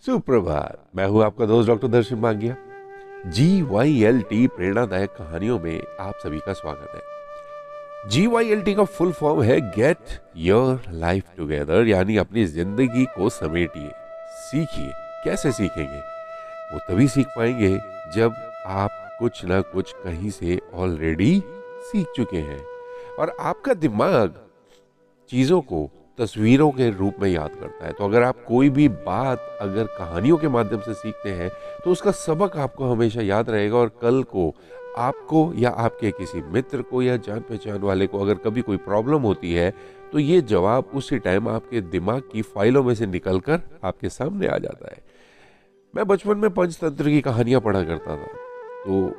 सुप्रभात। मैं हूं आपका दोस्त डॉक्टर दर्शन मांगिया। GYLT प्रेरणादायक कहानियों में आप सभी का स्वागत है। GYLT का फुल फॉर्म है गेट योर लाइफ टुगेदर, यानी अपनी जिंदगी को समेटिए, सीखिए। कैसे सीखेंगे? वो तभी सीख पाएंगे जब आप कुछ ना कुछ कहीं से ऑलरेडी सीख चुके हैं और आपका दिमाग चीजों को तस्वीरों के रूप में याद करता है। तो अगर आप कोई भी बात अगर कहानियों के माध्यम से सीखते हैं तो उसका सबक आपको हमेशा याद रहेगा और कल को आपको या आपके किसी मित्र को या जान पहचान वाले को अगर कभी कोई प्रॉब्लम होती है तो ये जवाब उसी टाइम आपके दिमाग की फाइलों में से निकलकर आपके सामने आ जाता है। मैं बचपन में पंचतंत्र की कहानियां पढ़ा करता था, तो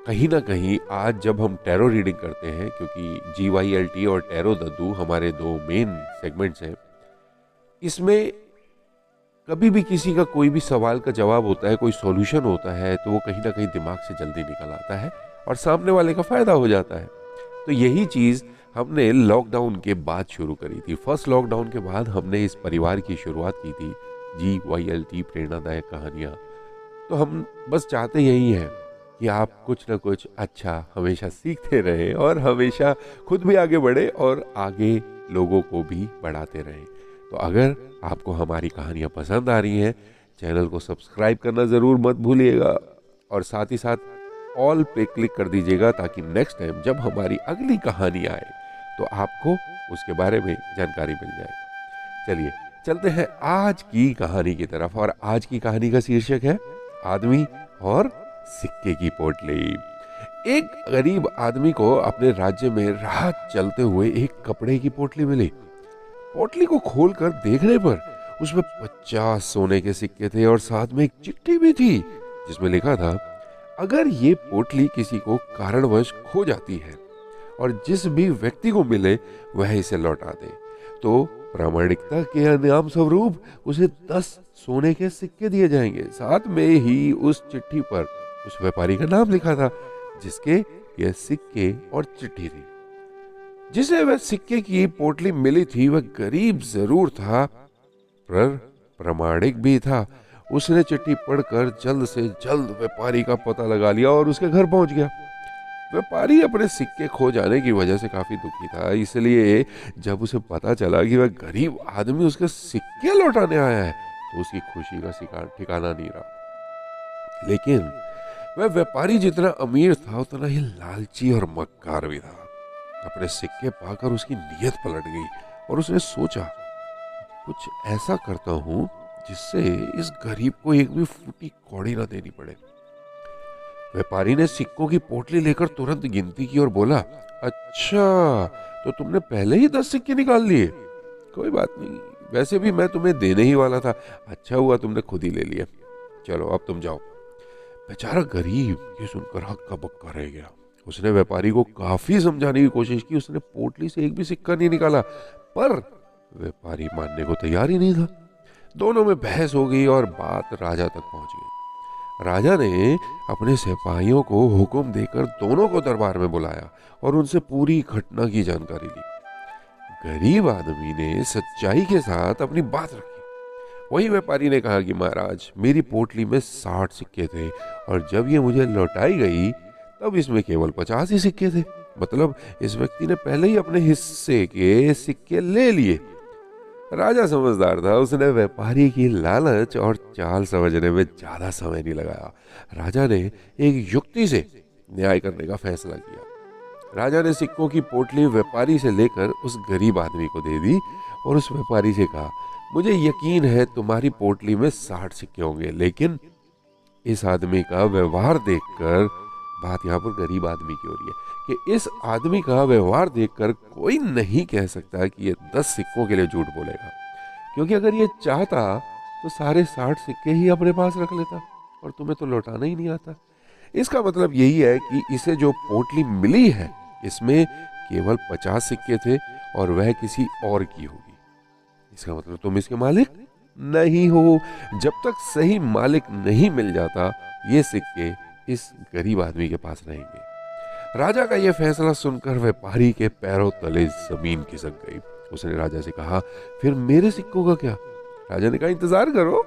कहीं ना कहीं आज जब हम टैरो रीडिंग करते हैं, क्योंकि GYLT और टैरो दद्दू हमारे दो मेन सेगमेंट्स हैं, इसमें कभी भी किसी का कोई भी सवाल का जवाब होता है, कोई सॉल्यूशन होता है, तो वो कहीं ना कहीं दिमाग से जल्दी निकल आता है और सामने वाले का फायदा हो जाता है। तो यही चीज हमने लॉकडाउन के बाद शुरू करी थी। फर्स्ट लॉकडाउन के बाद हमने इस परिवार की शुरुआत की थी, GYLT प्रेरणादायक कहानियां। तो हम बस चाहते यही है कि आप कुछ ना कुछ अच्छा हमेशा सीखते रहें और हमेशा खुद भी आगे बढ़े और आगे लोगों को भी बढ़ाते रहें। तो अगर आपको हमारी कहानियां पसंद आ रही हैं, चैनल को सब्सक्राइब करना ज़रूर मत भूलिएगा और साथ ही साथ ऑल पे क्लिक कर दीजिएगा ताकि नेक्स्ट टाइम जब हमारी अगली कहानी आए तो आपको उसके बारे में जानकारी मिल जाए। चलिए चलते हैं आज की कहानी की तरफ, और आज की कहानी का शीर्षक है आदमी और सिक्के की पोटली। एक गरीब आदमी को अपने राज्य में राह चलते हुए एक कपड़े की पोटली मिली। पोटली को खोलकर देखने पर उसमें 50 सोने के सिक्के थे और साथ में एक चिट्ठी भी थी जिसमें लिखा था, अगर ये पोटली किसी को कारणवश खो जाती है और जिस भी व्यक्ति को मिले वह इसे लौटा दे तो प्रामाणिकता के इनाम स्वरूप उसे 10 सोने के सिक्के दिए जाएंगे। साथ में ही उस चिट्ठी पर उस व्यापारी का नाम लिखा था जिसके ये सिक्के और चिट्ठी थी। जिसे वह सिक्के की पोटली मिली थी वह गरीब जरूर था पर प्रामाणिक भी था। उसने चिट्ठी पढ़कर जल्द से जल्द व्यापारी का पता लगा लिया और उसके घर पहुंच गया। व्यापारी अपने सिक्के खो जाने की वजह से काफी दुखी था, इसलिए जब उसे पता चला कि वह गरीब आदमी उसके सिक्के लौटाने आया है तो उसकी खुशी का ठिकाना नहीं रहा। लेकिन वह व्यापारी जितना अमीर था उतना ही लालची और मक्कार भी था। अपने सिक्के पाकर उसकी नीयत पलट गई और उसने सोचा, कुछ ऐसा करता हूं जिससे इस गरीब को एक भी फूटी कौड़ी ना देनी पड़े। व्यापारी ने सिक्कों की पोटली लेकर तुरंत गिनती की और बोला, अच्छा तो तुमने पहले ही 10 सिक्के निकाल लिए। कोई बात नहीं, वैसे भी मैं तुम्हें देने ही वाला था, अच्छा हुआ तुमने खुद ही ले लिया। चलो अब तुम जाओ। बेचारा गरीब ये सुनकर हक्का बक्का रह गया। उसने व्यापारी को काफी समझाने की कोशिश की, उसने पोटली से एक भी सिक्का नहीं निकाला, पर व्यापारी मानने को तैयार ही नहीं था। दोनों में बहस हो गई और बात राजा तक पहुंच गई। राजा ने अपने सिपाहियों को हुक्म देकर दोनों को दरबार में बुलाया और उनसे पूरी घटना की जानकारी ली। गरीब आदमी ने सच्चाई के साथ अपनी बात रखी। वही व्यापारी ने कहा कि महाराज, मेरी पोटली में 60 सिक्के थे और जब ये मुझे लौटाई गई तब इसमें केवल 50 ही सिक्के थे। मतलब इस व्यक्ति ने पहले ही अपने हिस्से के सिक्के ले लिए। राजा समझदार था, उसने व्यापारी की लालच और चाल समझने में ज्यादा समय नहीं लगाया। राजा ने एक युक्ति से न्याय करने का फैसला किया। राजा ने सिक्कों की पोटली व्यापारी से लेकर उस गरीब आदमी को दे दी और उस व्यापारी से कहा, मुझे यकीन है तुम्हारी पोटली में 60 सिक्के होंगे, लेकिन इस आदमी का व्यवहार देखकर, बात यहाँ पर गरीब आदमी की हो रही है, कि इस आदमी का व्यवहार देखकर कोई नहीं कह सकता कि ये 10 सिक्कों के लिए झूठ बोलेगा, क्योंकि अगर ये चाहता तो सारे 60 सिक्के ही अपने पास रख लेता और तुम्हें तो लौटाना ही नहीं आता। इसका मतलब यही है कि इसे जो पोटली मिली है इसमें केवल 50 सिक्के थे और वह किसी और की होगी। इसका मतलब तुम इसके मालिक नहीं हो। जब तक सही मालिक नहीं मिल जाता ये सिक्के इस गरीब आदमी के पास रहेंगे। राजा का यह फैसला सुनकर व्यापारी के पैरों तले जमीन खिसक गई। उसने राजा से कहा, फिर मेरे सिक्कों का क्या? राजा ने कहा, इंतजार करो,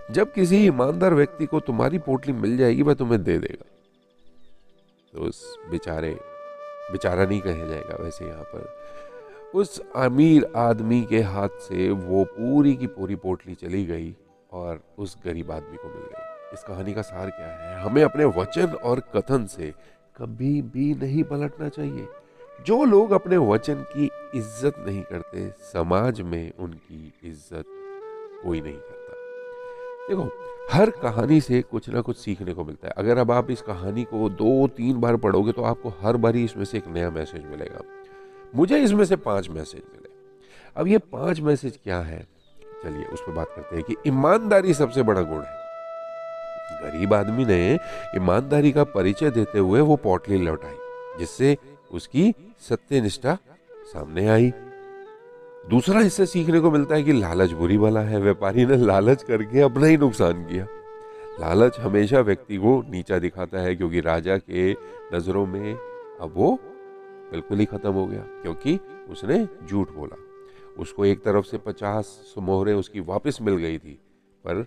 जब किसी ईमानदार व्यक्ति को तुम्हारी पोटली मिल जाएगी वह तुम्हें दे देगा। तो उस बेचारा नहीं कहा जाएगा, वैसे यहाँ पर उस अमीर आदमी के हाथ से वो पूरी की पूरी पोटली चली गई और उस गरीब आदमी को मिल गई। इस कहानी का सार क्या है? हमें अपने वचन और कथन से कभी भी नहीं पलटना चाहिए। जो लोग अपने वचन की इज्जत नहीं करते, समाज में उनकी इज्जत कोई नहीं करता। देखो, हर कहानी से कुछ ना कुछ सीखने को मिलता है। अगर अब आप इस कहानी को 2-3 बार पढ़ोगे तो आपको हर बार इसमें से एक नया मैसेज मिलेगा। मुझे इसमें से 5 मैसेज मिले। अब ये 5 मैसेज क्या है, चलिए उस पर बात करते हैं कि ईमानदारी सबसे बड़ा गुण है। गरीब आदमी ने ईमानदारी का परिचय देते हुए वो पोटली लौटाई, जिससे उसकी सत्यनिष्ठा सामने आई। दूसरा इससे सीखने को मिलता है कि लालच बुरी बला है। व्यापारी ने लालच करके अपना ही नुकसान किया। लालच हमेशा व्यक्ति को नीचा दिखाता है, क्योंकि राजा के नजरों में अब वो बिल्कुल ही खत्म हो गया, क्योंकि उसने झूठ बोला। उसको एक तरफ से 50 मोहरें उसकी वापस मिल गई थी, पर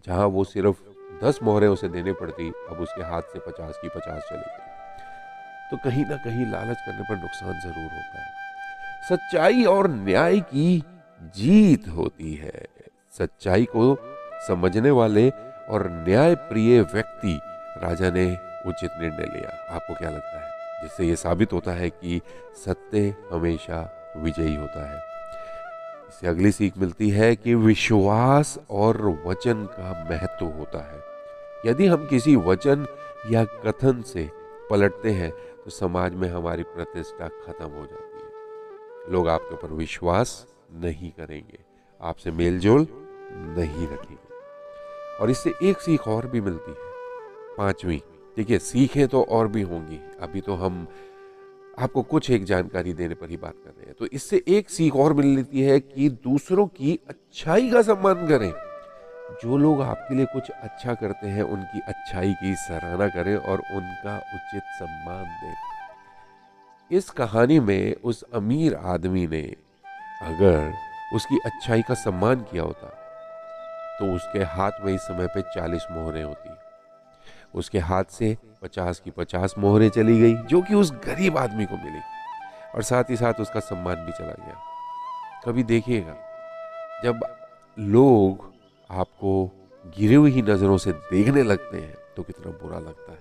जहां वो सिर्फ 10 मोहरें उसे देने पड़ती, अब उसके हाथ से 50 की 50 चली गई। तो कहीं ना कहीं लालच करने पर नुकसान जरूर होता है। सच्चाई और न्याय की जीत होती है। सच्चाई को समझने वाले और न्याय प्रिय व्यक्ति राजा ने उचित निर्णय लिया। आपको क्या लगता है? जिससे ये साबित होता है कि सत्य हमेशा विजयी होता है। इससे अगली सीख मिलती है कि विश्वास और वचन का महत्व होता है। यदि हम किसी वचन या कथन से पलटते हैं तो समाज में हमारी प्रतिष्ठा खत्म हो जाती है। लोग आपके ऊपर विश्वास नहीं करेंगे, आपसे मेलजोल नहीं रखेंगे। और इससे एक सीख और भी मिलती है, 5वीं। देखिए, सीखें तो और भी होंगी, अभी तो हम आपको कुछ एक जानकारी देने पर ही बात कर रहे हैं। तो इससे एक सीख और मिल लेती है कि दूसरों की अच्छाई का सम्मान करें। जो लोग आपके लिए कुछ अच्छा करते हैं उनकी अच्छाई की सराहना करें और उनका उचित सम्मान दें। इस कहानी में उस अमीर आदमी ने अगर उसकी अच्छाई का सम्मान किया होता तो उसके हाथ में इस समय पे 40 मोहरें होती। उसके हाथ से 50 की 50 मोहरें चली गई, जो कि उस गरीब आदमी को मिली, और साथ ही साथ उसका सम्मान भी चला गया। कभी देखिएगा, जब लोग आपको गिरी हुई नजरों से देखने लगते हैं तो कितना बुरा लगता है।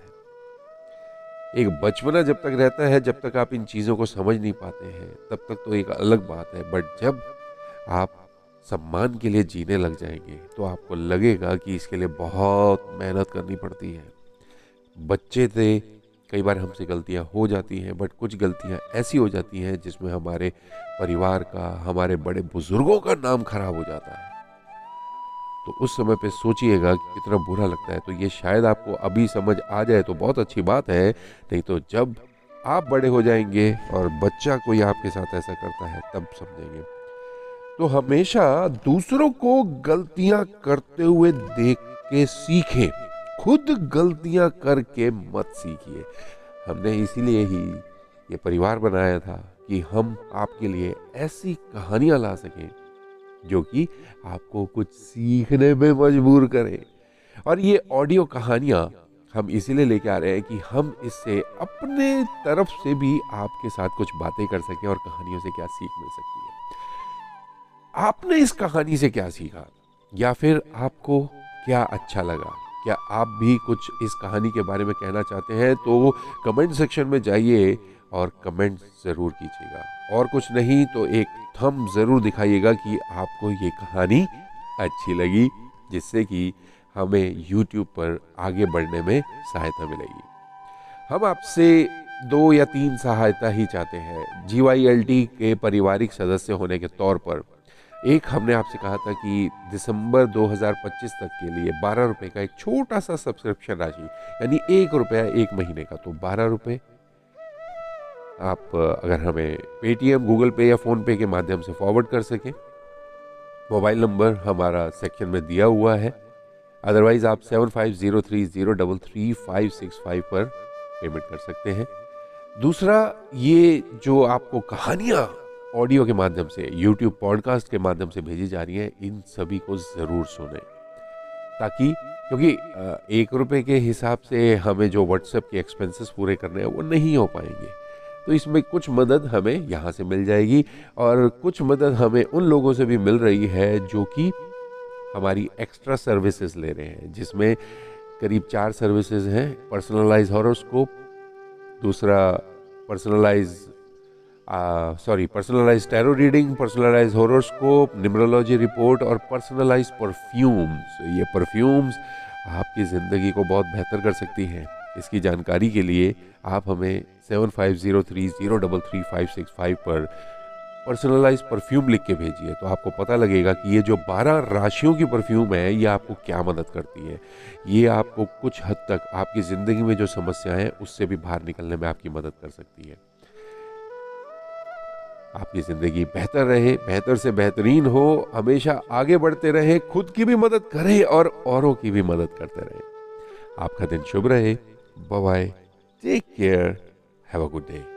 एक बचपना जब तक रहता है, जब तक आप इन चीजों को समझ नहीं पाते हैं, तब तक तो एक अलग बात है। बट जब आप सम्मान के लिए जीने लग जाएंगे तो आपको लगेगा कि इसके लिए बहुत मेहनत करनी पड़ती है। बच्चे थे, कई बार हमसे गलतियां हो जाती हैं, बट कुछ गलतियां ऐसी हो जाती हैं जिसमें हमारे परिवार का, हमारे बड़े बुजुर्गों का नाम खराब हो जाता है। तो उस समय पे सोचिएगा कि कितना बुरा लगता है। तो ये शायद आपको अभी समझ आ जाए तो बहुत अच्छी बात है, नहीं तो जब आप बड़े हो जाएंगे और बच्चा कोई आपके साथ ऐसा करता है तब समझेंगे। तो हमेशा दूसरों को गलतियां करते हुए देख के सीखें, खुद गलतियां करके मत सीखिए। हमने इसीलिए ही ये परिवार बनाया था कि हम आपके लिए ऐसी कहानियां ला सकें जो कि आपको कुछ सीखने में मजबूर करें। और ये ऑडियो कहानियां हम इसीलिए लेके आ रहे हैं कि हम इससे अपने तरफ से भी आपके साथ कुछ बातें कर सकें और कहानियों से क्या सीख मिल सकती है। आपने इस कहानी से क्या सीखा, या फिर आपको क्या अच्छा लगा? क्या आप भी कुछ इस कहानी के बारे में कहना चाहते हैं तो कमेंट सेक्शन में जाइए और कमेंट जरूर कीजिएगा। और कुछ नहीं तो एक थंब जरूर दिखाइएगा कि आपको ये कहानी अच्छी लगी, जिससे कि हमें YouTube पर आगे बढ़ने में सहायता मिलेगी। हम आपसे 2 या 3 सहायता ही चाहते हैं। GYLT के पारिवारिक सदस्य होने के तौर पर एक हमने आपसे कहा था कि दिसंबर 2025 तक के लिए 12 रुपए का एक छोटा सा सब्सक्रिप्शन राशि, यानी 1 रुपया 1 महीने का, तो 12 रुपए आप अगर हमें पेटीएम, गूगल पे या फोन पे के माध्यम से फॉरवर्ड कर सकें। मोबाइल नंबर हमारा सेक्शन में दिया हुआ है। अदरवाइज आप 7503033565 पर पेमेंट कर सकते हैं। दूसरा, ये जो आपको कहानियां ऑडियो के माध्यम से, YouTube पॉडकास्ट के माध्यम से भेजी जा रही हैं, इन सभी को जरूर सुनें। ताकि क्योंकि 1 रुपए के हिसाब से हमें जो व्हाट्सएप के एक्सपेंसेस पूरे करने हैं वो नहीं हो पाएंगे। तो इसमें कुछ मदद हमें यहाँ से मिल जाएगी और कुछ मदद हमें उन लोगों से भी मिल रही है जो कि हमारी एक्स्ट्रा सर्विसेज ले रहे हैं, जिसमें करीब 4 सर्विसेज हैं। पर्सनलाइज हॉरोस्कोप, दूसरा personalise tarot reading, personalise horoscope, numerology report और पर्सनलाइज परफ्यूम्स। ये परफ्यूम्स आपकी ज़िंदगी को बहुत बेहतर कर सकती हैं। इसकी जानकारी के लिए आप हमें 7503033565 पर पर्सनलाइज परफ्यूम लिख के भेजिए, तो आपको पता लगेगा कि ये जो 12 राशियों की परफ्यूम है ये आपको क्या मदद करती है। ये आपको कुछ हद तक आपकी ज़िंदगी में जो समस्याएं हैं उससे भी बाहर निकलने में आपकी मदद कर सकती है। आपकी ज़िंदगी बेहतर रहे, बेहतर से बेहतरीन हो, हमेशा आगे बढ़ते रहे, खुद की भी मदद करें और औरों की भी मदद करते रहे। आपका दिन शुभ रहे। Bye bye, take care, have a good day.